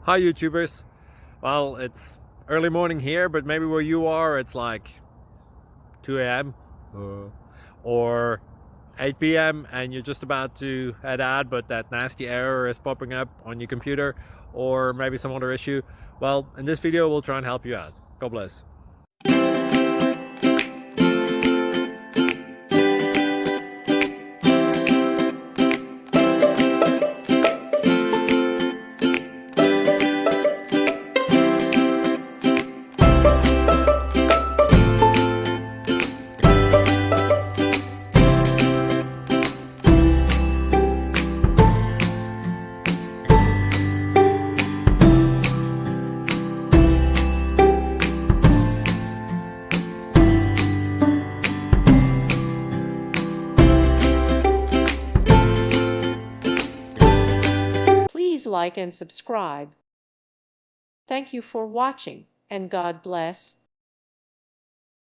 Hi YouTubers. Well, it's early morning here, but maybe where you are it's like 2 a.m. or 8 p.m. and you're just about to head out, but that nasty error is popping up on your computer, or maybe some other issue. Well, in this video we'll try and help you out. God bless. Please like and subscribe. Thank you for watching, and God bless.